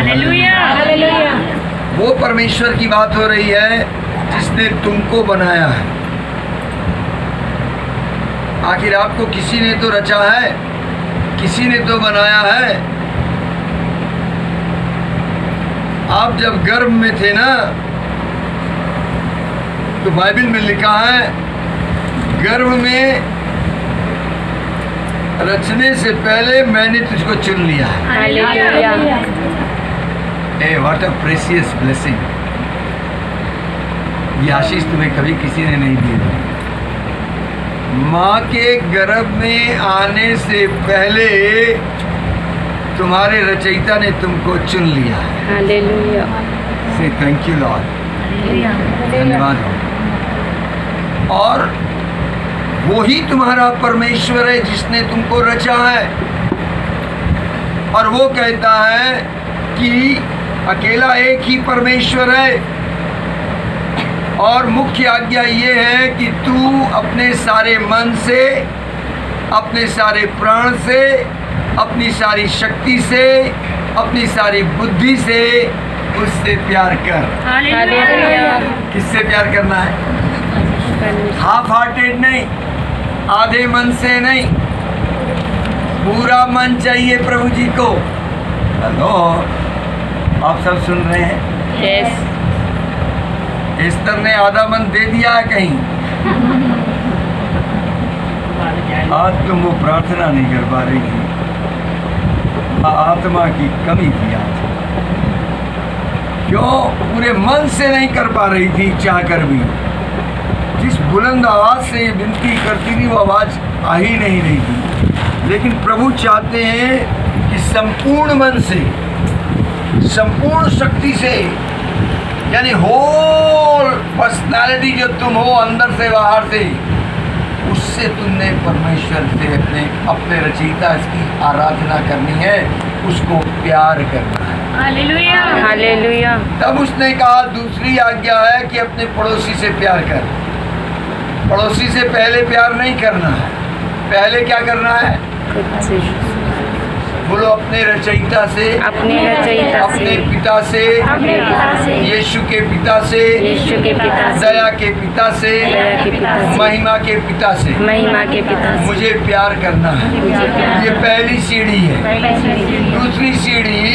Hallelujah. वो परमेश्वर की बात हो रही है जिसने तुमको बनाया है। आखिर आपको किसी ने तो रचा है, किसी ने तो बनाया है। आप जब गर्भ में थे ना, तो बाइबल में लिखा है गर्भ में रचने से पहले मैंने तुझको चुन लिया है। Hallelujah. A what a precious blessing. ये आशीष तुम्हें कभी किसी ने नहीं दी है। माँ के गर्भ में आने से पहले तुम्हारे रचयिता ने तुमको चुन लिया है। हालेलुया। से थैंक यू लॉर्ड, धन्यवाद। और वही तुम्हारा परमेश्वर है जिसने तुमको रचा है। और वो कहता है कि अकेला एक ही परमेश्वर है। और मुख्य आज्ञा ये है कि तू अपने सारे मन से, अपने सारे प्राण से, अपनी सारी शक्ति से, अपनी सारी बुद्धि से उससे प्यार कर। हालेलुया। किससे प्यार करना है? हाफ हार्टेड नहीं, आधे मन से नहीं, पूरा मन चाहिए प्रभु जी को। हेलो, आप सब सुन रहे हैं? यस। एस्तर ने आधा मन दे दिया है कहीं? आज तुम वो प्रार्थना नहीं कर पा रही थी, आत्मा की कमी थी आज। क्यों? पूरे मन से नहीं कर पा रही थी, चाह कर भी। जिस बुलंद आवाज से ये विनती करती थी वो आवाज आ ही नहीं रही थी। लेकिन प्रभु चाहते हैं कि संपूर्ण मन से, संपूर्ण शक्ति से, यानी होल पर्सनालिटी जो तुम हो अंदर से बाहर से, उससे तुमने परमेश्वर से, अपने रचयिता की आराधना करनी है, उसको प्यार करना है। हालेलुया। हालेलुया। तब उसने कहा दूसरी आज्ञा है कि अपने पड़ोसी से प्यार कर। पड़ोसी से पहले प्यार नहीं करना है, पहले क्या करना है? बोलो, अपने रचयिता से, अपने रचयिता से, अपने पिता से, अपने पिता से, यीशु के पिता से, यीशु के पिता से, दया के पिता से, दया के पिता से, महिमा के पिता से, महिमा के पिता से मुझे प्यार करना है। मुझे प्यार। ये पहली सीढ़ी है। दूसरी सीढ़ी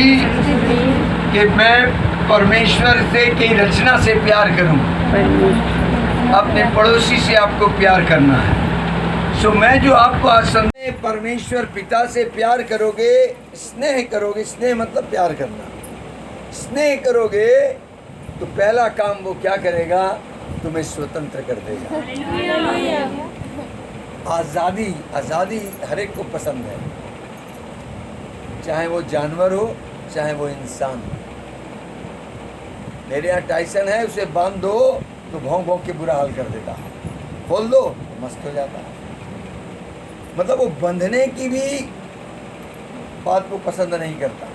कि मैं परमेश्वर से की रचना से प्यार करूं। अपने पड़ोसी से आपको प्यार करना है। सो मैं जो आपको आज समझे, परमेश्वर पिता से प्यार करोगे, स्नेह करोगे। स्नेह मतलब प्यार करना। स्नेह करोगे तो पहला काम वो क्या करेगा? तुम्हें स्वतंत्र कर देगा। आज़ादी, आज़ादी हर एक को पसंद है, चाहे वो जानवर हो, चाहे वो इंसान हो। मेरे यहाँ टाइसन है, उसे बांध दो तो भौंक भौंक के बुरा हाल कर देता है, खोल दो तो मस्त हो जाता है। मतलब वो बंधने की भी बात को पसंद नहीं करता।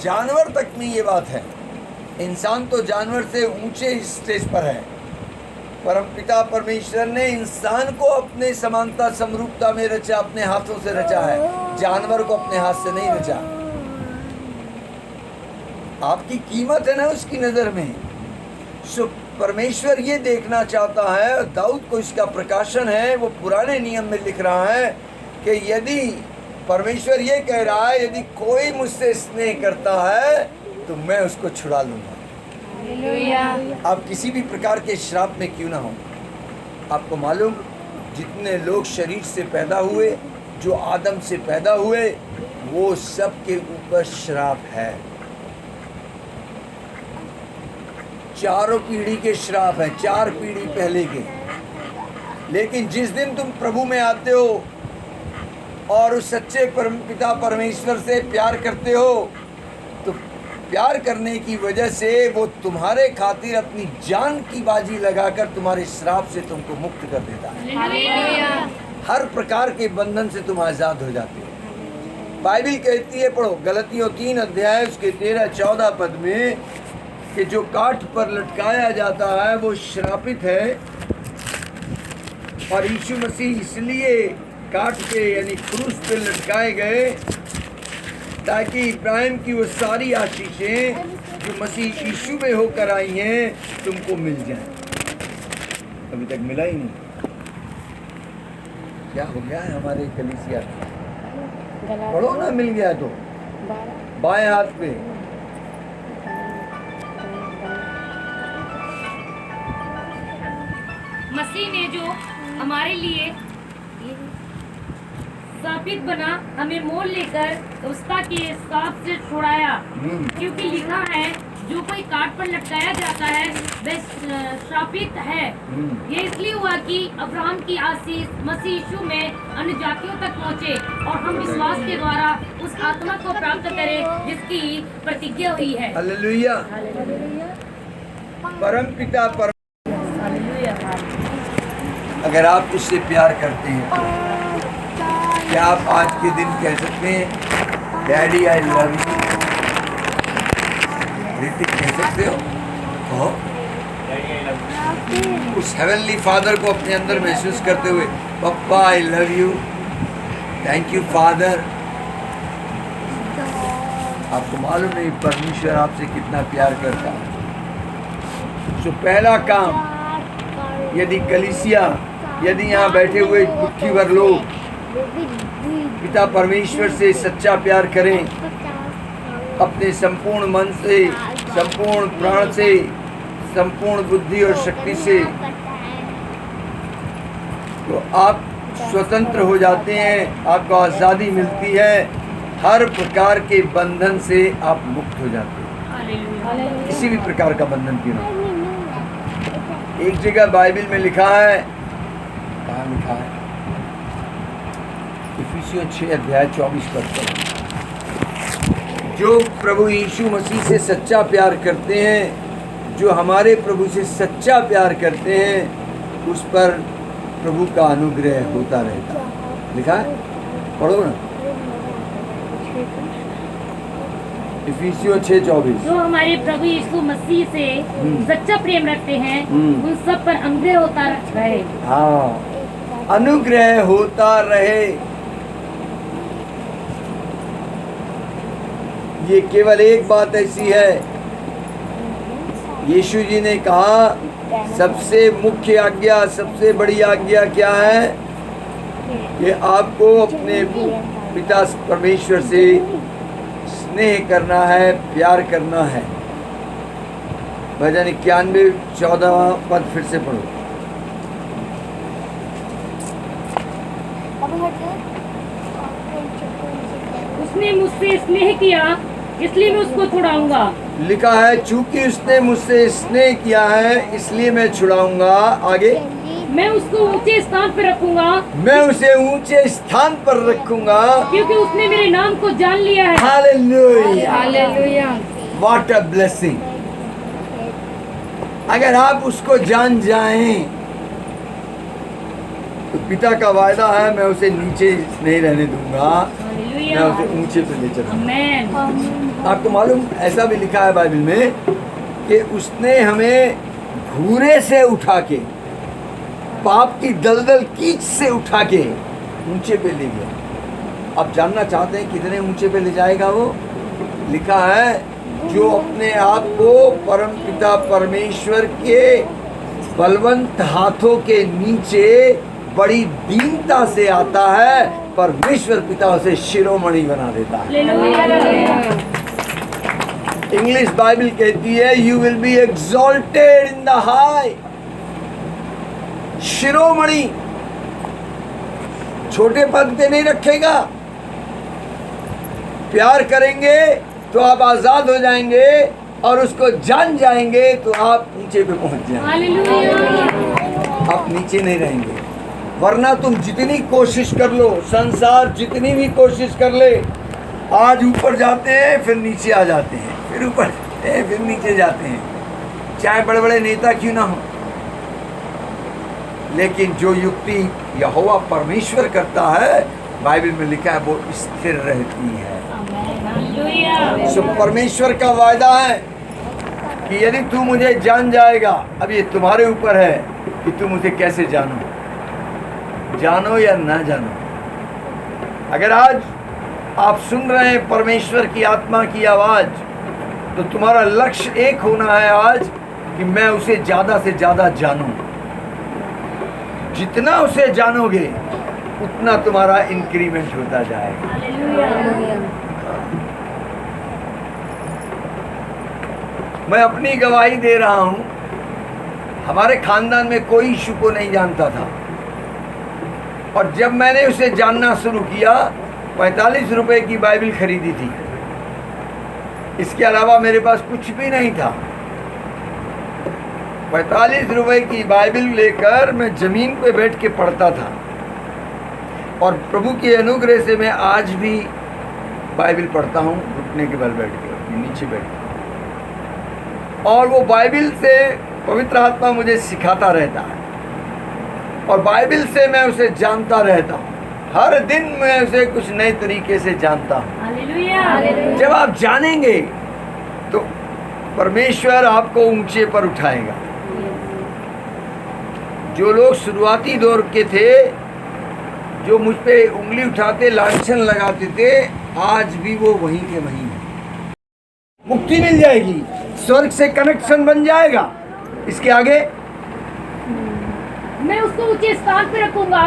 जानवर तक में ये बात है। इंसान तो जानवर से ऊंचे स्टेज पर है। परमपिता परमेश्वर ने इंसान को अपने समानता समरूपता में रचा, अपने हाथों से रचा है। जानवर को अपने हाथ से नहीं रचा। आपकी कीमत है ना उसकी नजर में। सो परमेश्वर ये देखना चाहता है, दाऊद को इसका प्रकाशन है, वो पुराने नियम में लिख रहा है कि यदि परमेश्वर ये कह रहा है, यदि कोई मुझसे स्नेह करता है तो मैं उसको छुड़ा लूंगा। आप किसी भी प्रकार के श्राप में क्यों ना हो। आपको मालूम, जितने लोग शरीर से पैदा हुए, जो आदम से पैदा हुए, वो सब के ऊपर श्राप है। चारों पीढ़ी के श्राप है, 4 पीढ़ी पहले के। लेकिन जिस दिन तुम प्रभु में आते हो और उस सच्चे पिता परमेश्वर से प्यार करते हो, तो प्यार करने की वजह से वो तुम्हारे खातिर अपनी जान की बाजी लगाकर तुम्हारे श्राप से तुमको मुक्त कर देता है। हर प्रकार के बंधन से तुम आज़ाद हो जाते हो। बाइबल कहती है, पढ़ो गलतियों 3 अध्याय उसके 13-14 पद में, कि जो काठ पर लटकाया जाता है वो श्रापित है। और यीशु मसीह इसलिए काठ पे यानी क्रूस पे लटकाए गए ताकि इब्राहिम की वो सारी आशीषें जो मसीह यीशु में होकर आई हैं तुमको मिल जाएं। अभी तक मिला ही नहीं। क्या हो गया है हमारे कलीसिया? पढ़ो ना, मिल गया तो बाएं हाथ पे। मसीह ने जो हमारे लिए साबित बना, हमें मोल लेकर उसका के साथ से छुड़ाया। क्योंकि लिखा है, जो कोई काट पर लटकाया जाता है वह श्रापित है। ये इसलिए हुआ कि अब्राहम की आशीष मसीह यीशु में अन्य जातियों तक पहुँचे और हम विश्वास के द्वारा उस आत्मा को प्राप्त करें जिसकी प्रतिज्ञा हुई है। हालेलुया। परम पिता अगर आप उससे प्यार करते हैं तो क्या आप आज के दिन कह सकते हैं daddy I love you? Hrithik कह सकते हो? उस हेवनली फादर को अपने अंदर महसूस करते हुए, पप्पा I love you, thank you father. आपको मालूम नहीं परमेश्वर आपसे कितना प्यार करता है। तो पहला काम, यदि कलीसिया, यदि यहाँ बैठे हुए मुट्ठी भर लोग पिता परमेश्वर से सच्चा प्यार करें, अपने संपूर्ण मन से, संपूर्ण प्राण से, संपूर्ण बुद्धि और शक्ति से, तो आप स्वतंत्र हो जाते हैं, आपको आज़ादी मिलती है, हर प्रकार के बंधन से आप मुक्त हो जाते हैं। किसी भी प्रकार का बंधन क्यों ना। एक जगह बाइबल में लिखा है, कहाँ लिखा है? इफिसियों 6 अध्याय 24 पद पर, जो प्रभु यीशु मसीह से सच्चा प्यार करते हैं, जो हमारे प्रभु से सच्चा प्यार करते हैं, उस पर प्रभु का अनुग्रह होता रहता है। लिखा है, पढ़ो ना। इफिसियों 6:24। जो हमारे प्रभु यीशु मसीह से सच्चा प्रेम रखते हैं उन सब पर अनुग्रह होता रहे। हाँ, अनुग्रह होता रहे। ये केवल एक बात ऐसी है, यीशु जी ने कहा सबसे मुख्य आज्ञा, सबसे बड़ी आज्ञा क्या है? ये आपको अपने पिता परमेश्वर से स्नेह करना है, प्यार करना है। भजन 91 14वां पद फिर से पढ़ो। उसने मुझसे स्नेह किया इसलिए मैं उसको छुड़ाऊंगा। लिखा है, चूंकि उसने मुझसे स्नेह किया है इसलिए मैं छुड़ाऊंगा। आगे, मैं उसको ऊंचे स्थान पर रखूंगा। मैं उसे ऊंचे स्थान पर रखूंगा, क्योंकि उसने मेरे नाम को जान लिया है। Hallelujah, hallelujah. What a blessing. अगर आप उसको जान जाएं तो पिता का वायदा है, मैं उसे नीचे नहीं रहने दूंगा, मैं उसे ऊंचे पे ले चलूंगा। आपको मालूम, ऐसा भी लिखा है बाइबल में कि उसने हमें घूरे से उठा के, पाप की दलदल कीच से उठा के ऊंचे पे ले गया। आप जानना चाहते हैं कितने ऊंचे पे ले जाएगा वो? लिखा है, जो अपने आप को परम पिता परमेश्वर के बलवंत हाथों के नीचे बड़ी दीनता से आता है, परमेश्वर पिता उसे शिरोमणि बना देता है। इंग्लिश बाइबल कहती है, you will be exalted in the high. शिरोमणि, छोटे पद पे नहीं रखेगा। प्यार करेंगे तो आप आजाद हो जाएंगे और उसको जान जाएंगे तो आप ऊंचे पे पहुंच जाएंगे। आप नीचे नहीं रहेंगे। वरना तुम जितनी कोशिश कर लो, संसार जितनी भी कोशिश कर ले, आज ऊपर जाते हैं फिर नीचे आ जाते हैं, फिर ऊपर जाते हैं फिर नीचे जाते हैं, चाहे बड़े बड़े नेता क्यों ना हो। लेकिन जो युक्ति यहोवा परमेश्वर करता है, बाइबल में लिखा है, वो स्थिर रहती है। सो परमेश्वर का वायदा है कि यदि तू मुझे जान जाएगा, अब ये तुम्हारे ऊपर है कि तुम मुझे कैसे जानो, जानो या ना जानो। अगर आज आप सुन रहे हैं परमेश्वर की आत्मा की आवाज, तो तुम्हारा लक्ष्य एक होना है आज कि मैं उसे ज्यादा से ज्यादा जानूं। जितना उसे जानोगे उतना तुम्हारा इंक्रीमेंट होता जाएगा। मैं अपनी गवाही दे रहा हूं, हमारे खानदान में कोई यीशु को नहीं जानता था, और जब मैंने उसे जानना शुरू किया 45 रुपए की बाइबल खरीदी थी। इसके अलावा मेरे पास कुछ भी नहीं था। 45 रुपए की बाइबल लेकर मैं जमीन पे बैठ के पढ़ता था, और प्रभु के अनुग्रह से मैं आज भी बाइबल पढ़ता हूँ घुटने के बल बैठ के, नीचे बैठ के। और वो बाइबल से पवित्र आत्मा मुझे सिखाता रहता है, और बाइबल से मैं उसे जानता रहता हूँ। हर दिन मैं उसे कुछ नए तरीके से जानता हूँ। हालेलुया। जब आप जानेंगे तो परमेश्वर आपको ऊंचे पर उठाएगा। जो लोग शुरुआती दौर के थे, जो मुझ पे उंगली उठाते लांछन लगाते थे, आज भी वो वहीं के वहीं हैं। मुक्ति मिल जाएगी, स्वर्ग से कनेक्शन बन जाएगा। इसके आगे मैं उसको ऊंचे स्थान पे रखूंगा,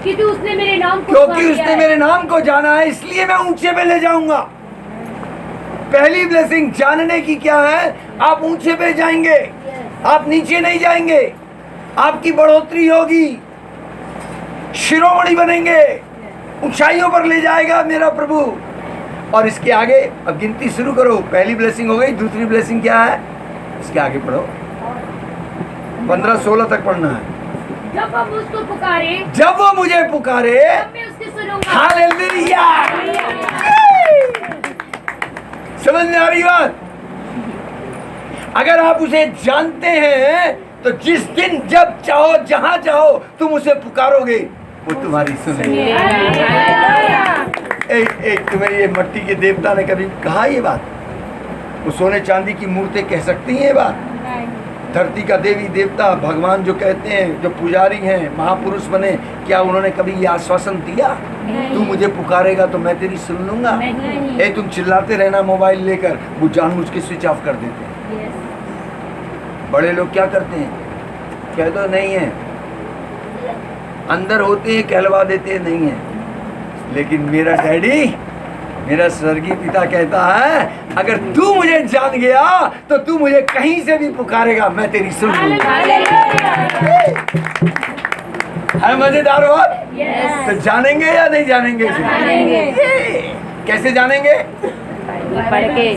क्योंकि उसने मेरे नाम को क्योंकि पुकारा उसने है। मेरे नाम को जाना है, इसलिए मैं ऊंचे पे ले जाऊंगा। पहली ब्लेसिंग जानने की क्या है? आप ऊंचे पे जाएंगे, आप नीचे नहीं जाएंगे। आपकी बढ़ोतरी होगी, शिरोमणि बनेंगे, ऊंचाइयों पर ले जाएगा मेरा प्रभु। और इसके आगे अब गिनती शुरू करो। पहली ब्लेसिंग हो गई, दूसरी ब्लेसिंग क्या है? इसके आगे पढ़ो, 15-16 तक पढ़ना है। जब वो मुझको पुकारे, जब वो मुझे पुकारे, तब मैं उसकी सुनूंगा। हालेलुया। समझ में आ रही बात? अगर आप उसे जानते हैं तो जिस दिन जब चाहो जहां चाहो तुम उसे पुकारोगे, वो तुम्हारी सुनेगा। एक तुम्हें ये मट्टी के देवता ने कभी कहा ये बात? वो सोने चांदी की मूर्ति कह सकती हैं ये बात? धरती का देवी देवता भगवान जो कहते हैं, जो पुजारी हैं, महापुरुष बने, क्या उन्होंने कभी ये आश्वासन दिया तू मुझे पुकारेगा तो मैं तेरी सुन लूंगा? ए तुम चिल्लाते रहना मोबाइल लेकर, वो जानबूझ के स्विच ऑफ कर देते हैं। बड़े लोग क्या करते हैं? कह दो नहीं है, अंदर होते हैं कहलवा देते हैं नहीं है। लेकिन मेरा डैडी, मेरा स्वर्गीय पिता कहता है अगर तू मुझे जान गया तो तू मुझे कहीं से भी पुकारेगा, मैं तेरी सुन लूंगा। है मजेदार बात? तो जानेंगे या नहीं जानेंगे? जानेंगे। कैसे जानेंगे? पढ़ के।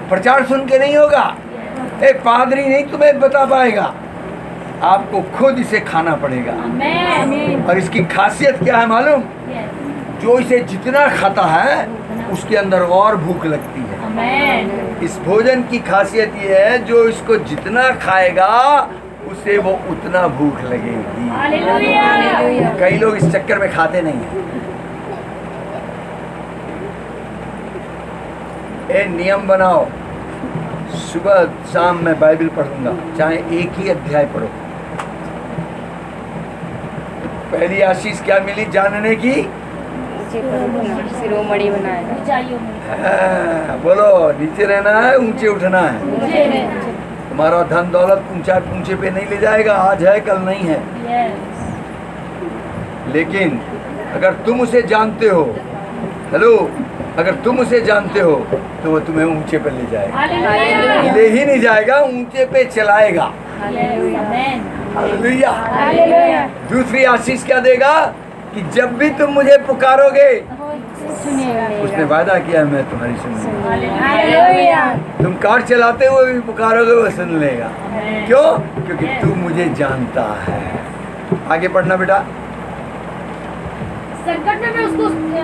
प्रचार सुन के नहीं होगा, एक पादरी नहीं तुम्हें बता पाएगा, आपको खुद इसे खाना पड़ेगा। और इसकी खासियत क्या है मालूम? जो इसे जितना खाता है उसके अंदर और भूख लगती है। इस भोजन की खासियत ये है, जो इसको जितना खाएगा उसे वो उतना भूख लगेगी। कई लोग इस चक्कर में खाते नहीं हैं। ए नियम बनाओ, सुबह शाम मैं बाइबल पढ़ूंगा, चाहे एक ही अध्याय पढ़ो। पहली आशीष क्या मिली जानने की? शिरोमणि बनाएगा। हाँ, बोलो नीचे रहना है, ऊंचे उठना है। तुम्हारा धन दौलत ऊंचे पे नहीं ले जाएगा, आज है कल नहीं है। लेकिन अगर तुम उसे जानते हो, हेलो, अगर तुम उसे जानते हो तो वो तुम्हें ऊंचे पे ले जाएगा। ले ही नहीं जाएगा, ऊंचे पे चलाएगा। हालेलुया। दूसरी आशीष क्या देगा? कि जब भी तुम मुझे पुकारोगे, उसने वादा किया है मैं तुम्हारी सुनूंगा। तुम कार चलाते हुए भी पुकारोगे, वो सुन लेगा। क्यों? क्योंकि तू मुझे जानता है। आगे पढ़ना बेटा। संकट में मैं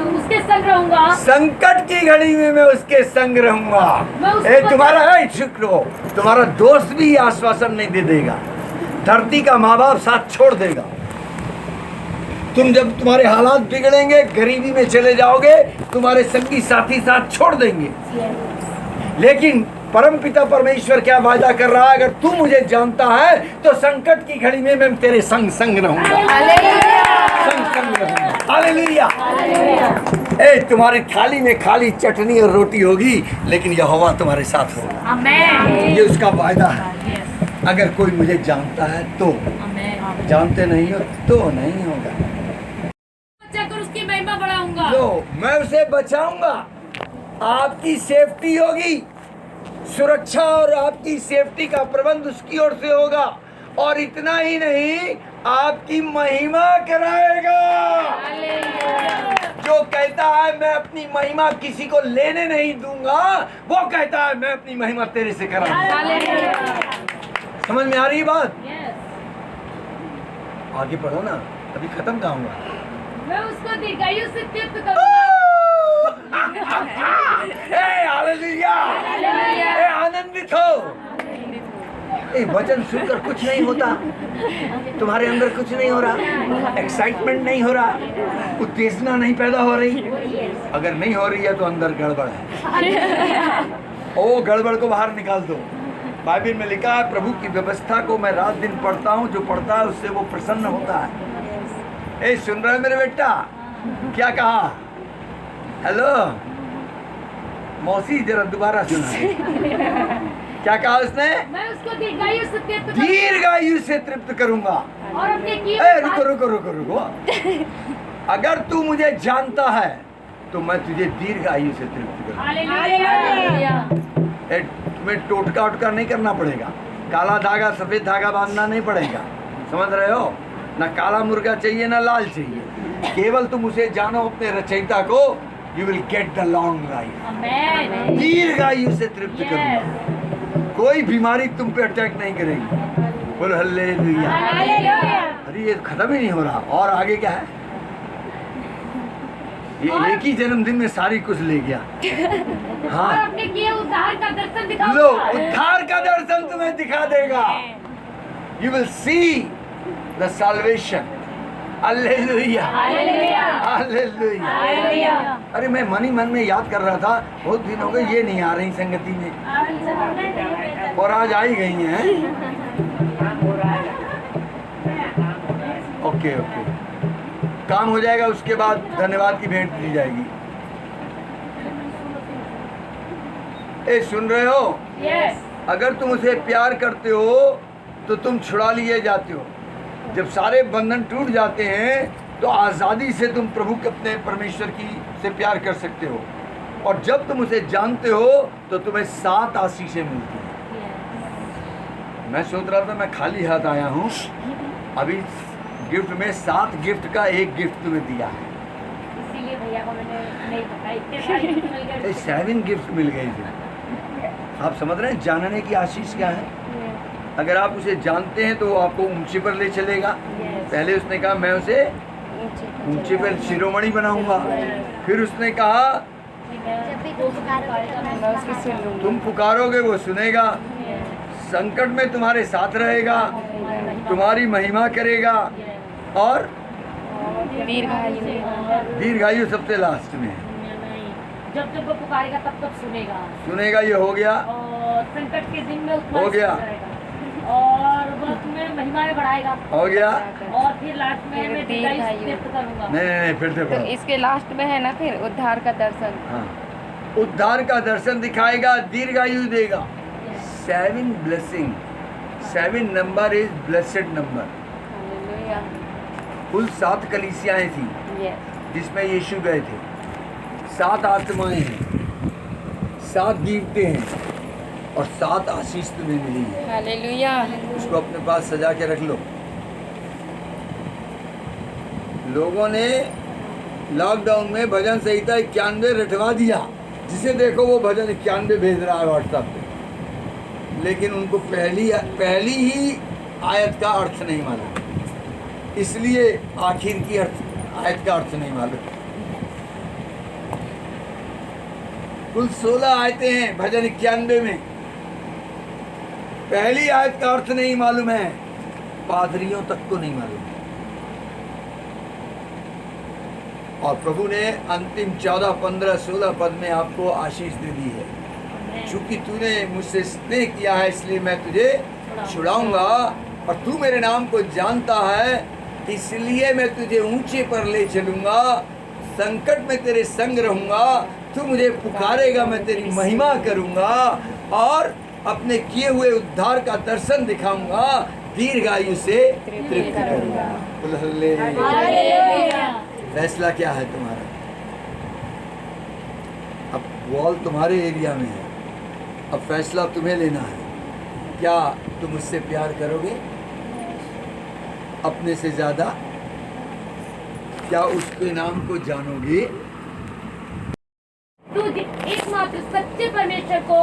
उसके संग रहूंगा। संकट की घड़ी में मैं उसके संग रहूंगा। मैं तुम्हारा शुक्र हो, तुम्हारा दोस्त भी आश्वासन नहीं दे देगा, धरती का माँ बाप साथ छोड़ देगा। तुम जब तुम्हारे हालात बिगड़ेंगे, गरीबी में चले जाओगे, तुम्हारे संगी साथी साथ छोड़ देंगे। लेकिन परमपिता परमेश्वर क्या वादा कर रहा है? अगर तू मुझे जानता है तो संकट की घड़ी में मैं तेरे संग संग रहूंगा। संग संग रहूंगा। हालेलुया। तुम्हारी थाली में खाली चटनी और रोटी होगी, लेकिन यहोवा तुम्हारे साथ होगा। आमेन। ये उसका वायदा है। यस। अगर कोई मुझे जानता है तो, आमेन। जानते नहीं हो तो नहीं होगा। बचाकर उसकी महिमा बढ़ाऊंगा। लो, मैं उसे बचाऊंगा। आपकी सेफ्टी होगी, सुरक्षा और आपकी सेफ्टी का प्रबंध उसकी ओर से होगा। और इतना ही नहीं, आपकी महिमा कराएगा। जो कहता है मैं अपनी महिमा किसी को लेने नहीं दूंगा, वो कहता है मैं अपनी महिमा तेरे से कराऊंगा। समझ में आ रही है बात? आगे पढ़ो ना, अभी खत्म कहाँ हुआ? मैं उसको दीर्घायु से तृप्त करूंगा। हालेलुया! आनंदित हो। वचन सुनकर कुछ नहीं होता, तुम्हारे अंदर कुछ नहीं हो रहा, एक्साइटमेंट नहीं हो रहा, उत्तेजना नहीं पैदा हो रही। अगर नहीं हो रही है तो अंदर गड़बड़ है। ओ गड़बड़ को बाहर निकाल दो। बाइबल में लिखा है, प्रभु की व्यवस्था को मैं रात दिन पढ़ता हूँ, जो पढ़ता है उससे वो प्रसन्न होता है। सुन रहे मेरे बेटा? क्या कहा? हेलो मौसी, जरा दोबारा सुना। क्या कहा उसने? मैं उसको दीर्घायु से तृप्त दीर्घायु से तृप्त करूंगा। और अपने किए रुको। अगर तू मुझे जानता है तो मैं तुझे दीर्घायु से तृप्त करूंगा। हालेलुया। तुम्हें टोटका उटका नहीं करना पड़ेगा, काला धागा सफेद धागा बांधना नहीं पड़ेगा। समझ रहे हो ना? काला मुर्गा चाहिए ना लाल चाहिए, केवल तुम उसे जानो, अपने रचयिता को। You will get the long life. Amen. दीर्घायु से तृप्त करूंगा। कोई बीमारी तुम पे अटैक नहीं करेगी। बोलो हालेलुया। अरे ये खत्म ही नहीं हो रहा, और आगे क्या है? ये एक ही जन्मदिन में सारी कुछ ले गया। हाँ, और अपने किए उद्धार का दर्शन दिखाऊंगा। लो, उद्धार का दर्शन तुम्हें दिखा देगा। You will see the salvation. Hallelujah, hallelujah. अरे मैं मन ही मन में याद कर रहा था, बहुत दिन हो गए ये नहीं आ रही संगति में, और आज आई गई हैं। ओके, काम हो जाएगा, उसके बाद धन्यवाद की भेंट दी जाएगी। सुन रहे हो? यस। अगर तुम उसे प्यार करते हो तो तुम छुड़ा लिए जाते हो। जब सारे बंधन टूट जाते हैं तो आज़ादी से तुम प्रभु के, अपने परमेश्वर की से प्यार कर सकते हो। और जब तुम उसे जानते हो तो तुम्हें 7 आशीषें मिलती हैं। मैं सोच रहा था मैं खाली हाथ आया हूँ, अभी गिफ्ट में 7 गिफ्ट का एक गिफ्ट तुम्हें दिया है। इसीलिए भैया को मैंने नहीं बताया, इतने सारे गिफ्ट मिल गए। 7 गिफ्ट मिल गए थे। आप समझ रहे हैं जानने की आशीष क्या है? अगर आप उसे जानते हैं तो वो आपको ऊंचे पर ले चलेगा। पहले उसने कहा मैं उसे ऊंचे पर शिरोमणि बनाऊंगा। फिर उसने कहा तुम पुकारोगे वो सुनेगा, संकट में तुम्हारे साथ रहेगा, तुम्हारी महिमा करेगा, और दीर्घायु सबसे लास्ट में है। जब जब वो पुकारेगा तब सुनेगा। ये हो गया, और संकट के दिन में हो गया, और वो तुम्हें महिमा में बढ़ाएगा, हो गया। और फिर लास्ट में मैं दीर्घायु से तृप्त करूंगा। नहीं, फिर से तो इसके लास्ट में है ना फिर उद्धार का दर्शन। हाँ, उद्धार का दर्शन दिखाएगा, दीर्घायु देगा। 7 blessing, 7 number is blessed number. Hallelujah. कुल 7 कलीसियाएं थी यस। जिसमें यीशु गए थे। 7 आत्माएं हैं, 7 गिफ्टें हैं, और 7 आशीष तुम्हें मिली है। हालेलुया। उसको अपने पास सजा के रख लो। लोगों ने लॉकडाउन में भजन संहिता 91 रटवा दिया, जिसे देखो वो भजन 91 भेज रहा है व्हाट्सएप पे, लेकिन उनको पहली ही आयत का अर्थ नहीं मालूम, इसलिए आखिर की आयत का अर्थ नहीं मालूम। कुल 16 आयतें हैं भजन 91 में, पहली आयत का अर्थ नहीं मालूम है, पादरियों तक को नहीं मालूम है। और प्रभु ने अंतिम 14, 15, 16 पद में आपको आशीष दे दी है। चूंकि तूने मुझसे स्नेह किया है इसलिए मैं तुझे छुड़ाऊंगा, और तू मेरे नाम को जानता है इसलिए मैं तुझे ऊंचे पर ले चलूंगा, संकट में तेरे संग रहूंगा, तू मुझे पुकारेगा, मैं तेरी महिमा करूंगा और अपने किए हुए उद्धार का दर्शन दिखाऊंगा, दीर्घायु से तृप्त करूंगा। बोल हालेलुया। हालेलुया। फैसला क्या है तुम्हारा? अब वॉल तुम्हारे एरिया में है, अब फैसला तुम्हें लेना है। क्या तुम उससे प्यार करोगे अपने से ज्यादा? क्या उसके नाम को जानोगे? तू एकमात्र सच्चे परमेश्वर को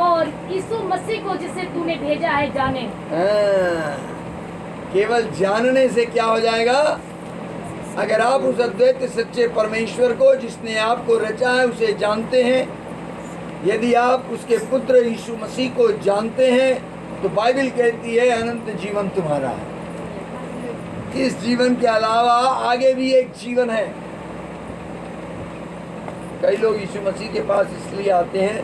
और यीशु मसीह को जिसे तूने भेजा है जाने। हाँ, केवल जानने से क्या हो जाएगा? अगर आप उस अद्वैत सच्चे परमेश्वर को जिसने आपको रचा है उसे जानते हैं, यदि आप उसके पुत्र यीशु मसीह को जानते हैं, तो बाइबल कहती है अनंत जीवन तुम्हारा है। इस जीवन के अलावा आगे भी एक जीवन है। कई लोग यीशु मसीह के पास इसलिए आते हैं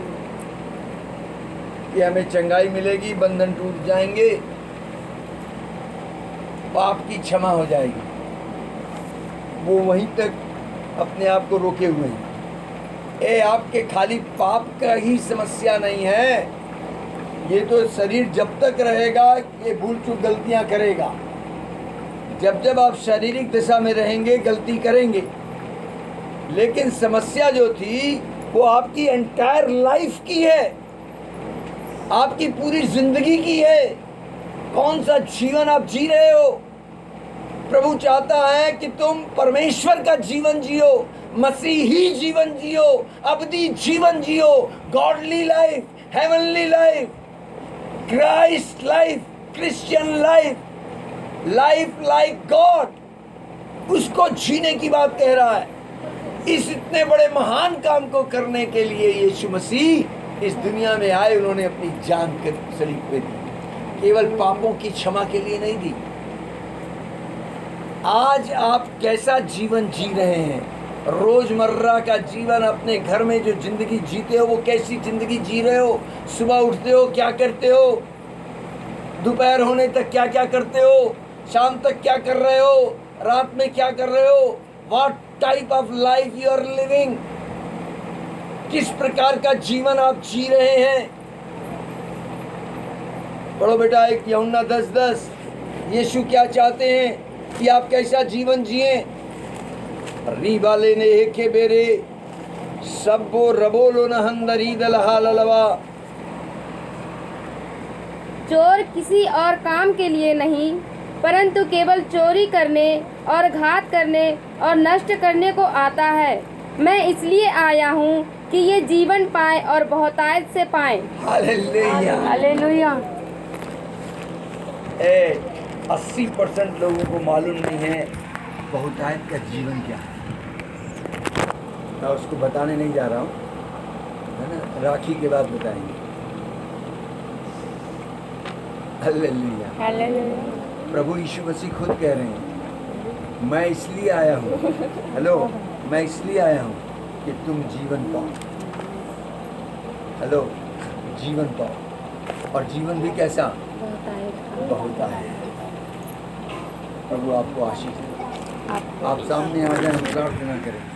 कि हमें चंगाई मिलेगी, बंधन टूट जाएंगे, पाप की क्षमा हो जाएगी। वो वहीं तक अपने आप को रोके हुए हैं। ये आपके खाली पाप का ही समस्या नहीं है, ये तो शरीर जब तक रहेगा ये भूल चूक गलतियां करेगा। जब जब आप शारीरिक दशा में रहेंगे गलती करेंगे, लेकिन समस्या जो थी वो आपकी एंटायर लाइफ की है, आपकी पूरी जिंदगी की है। कौन सा जीवन आप जी रहे हो? प्रभु चाहता है कि तुम परमेश्वर का जीवन जियो, मसीही जीवन जियो, अबदी जीवन जियो, godly life, heavenly life, Christ life, Christian life, life like God. उसको जीने की बात कह रहा है। इस इतने बड़े महान काम को करने के लिए यीशु मसीह इस दुनिया में आए। उन्होंने अपनी जान सलीब पे दी, केवल पापों की क्षमा के लिए नहीं दी। आज आप कैसा जीवन जी रहे हैं? रोजमर्रा का जीवन, अपने घर में जो जिंदगी जीते हो वो कैसी जिंदगी जी रहे हो? सुबह उठते हो क्या करते हो? दोपहर होने तक क्या क्या करते हो? शाम तक क्या कर रहे हो? रात में क्या कर रहे हो? What type of life you are living? किस प्रकार का जीवन आप जी रहे हैं? पढ़ो बेटा, एक यूहन्ना 10:10। यीशु क्या चाहते हैं कि आप कैसा जीवन जिए? रीबाले ने हेके बेरे सबो रबोलो न हंदरी दलहा ललवा। चोर किसी और काम के लिए नहीं, परंतु केवल चोरी करने और घात करने और नष्ट करने को आता है। मैं इसलिए आया हूँ कि ये जीवन पाए और बहुतायत से पाए। हालेलुया। हालेलुया। 80% लोगों को मालूम नहीं है बहुतायत का जीवन क्या है। मैं उसको बताने नहीं जा रहा हूँ, है ना, राखी के बाद बताएंगे। हालेलुया। हालेलुया। प्रभु यीशु मसीह खुद कह रहे हैं, मैं इसलिए आया हूँ, हेलो, मैं इसलिए आया हूँ कि तुम जीवन पाओ। हेलो, जीवन पाओ, और जीवन भी कैसा? बहुत है। प्रभु आपको आशीष दे। आप सामने आ जाए, प्रार्थना करें।